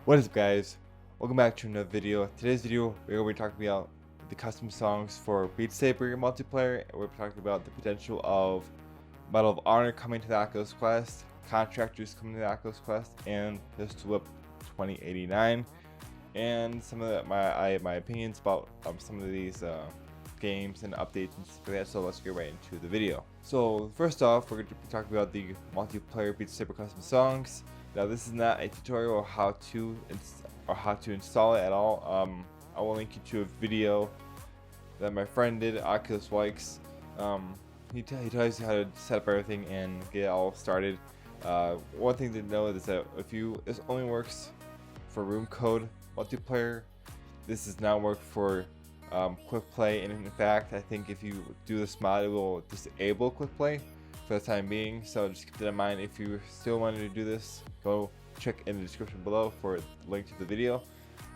What is up, guys? Welcome back to another video. Today's video we're going to be talking about the custom songs for Beatsaber multiplayer. We're talking about the potential of Medal of Honor coming to the Oculus Quest, Contractors coming to the Oculus Quest, and Pistol Whip 2089, and some of my opinions about some of these games and updates and stuff like that. So let's get right into the video. So first off, we're going to be talking about the multiplayer Beatsaber custom songs. Now this is not a tutorial on how to install it at all. I will link you to a video that my friend did, Oculus Likes. He tells you how to set up everything and get it all started. One thing to know is that this only works for room code multiplayer. This does not work for quick play, and in fact I think if you do this mod it will disable quick play for the time being. So just keep that in mind. If you still wanted to do this, go check in the description below for a link to the video.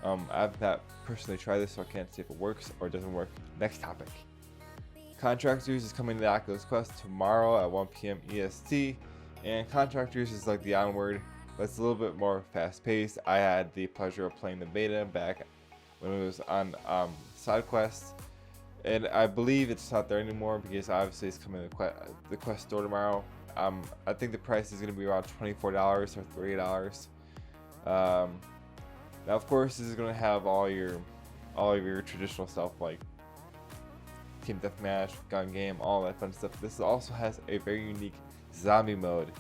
I've not personally tried this, so I can't say if it works or doesn't work. Next topic. Contractors is coming to the Oculus Quest tomorrow at 1 p.m. EST, and Contractors is like the Onward, but it's a little bit more fast-paced. I had the pleasure of playing the beta back when it was on side quest, and I believe it's not there anymore because obviously it's coming to the Quest store tomorrow. I think the price is going to be around $24 or $30. Now of course this is going to have all of your traditional stuff like team deathmatch, gun game, all that fun stuff. This also has a very unique zombie mode.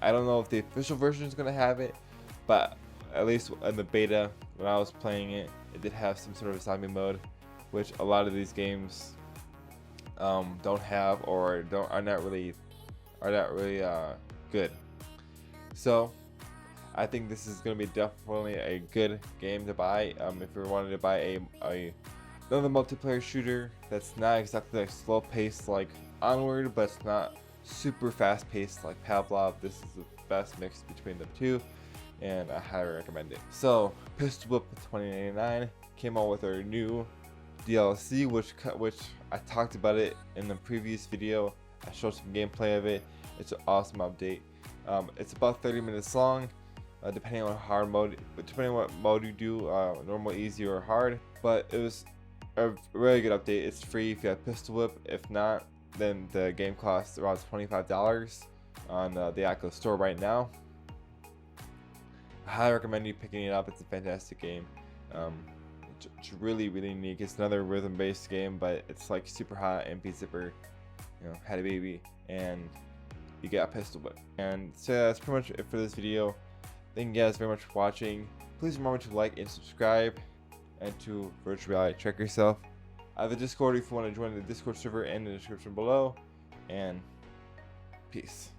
I don't know if the official version is going to have it, but at least in the beta when I was playing it, it did have some sort of zombie mode, which a lot of these games don't have or are not really good. So I think this is going to be definitely a good game to buy if you're wanting to buy another multiplayer shooter that's not exactly like slow paced like Onward, but it's not super fast paced like Pavlov. This is the best mix between the two, and I highly recommend it. So Pistol Whip 2089 came out with their new DLC, which I talked about it in the previous video. I showed some gameplay of it. It's an awesome update. It's about 30 minutes long, depending on what mode you do, normal, easy, or hard. But it was a really good update. It's free if you have Pistol Whip. If not, then the game costs around $25 on the Oculus store right now. I highly recommend you picking it up. It's a fantastic game. It's really unique. It's another rhythm-based game, but it's like super hot, and Beatsaber, had a baby, and you get a Pistol Whip. And so that's pretty much it for this video. Thank you guys very much for watching. Please remember to like and subscribe, and to virtual reality check yourself. I have a Discord if you want to join the Discord server in the description below, and peace.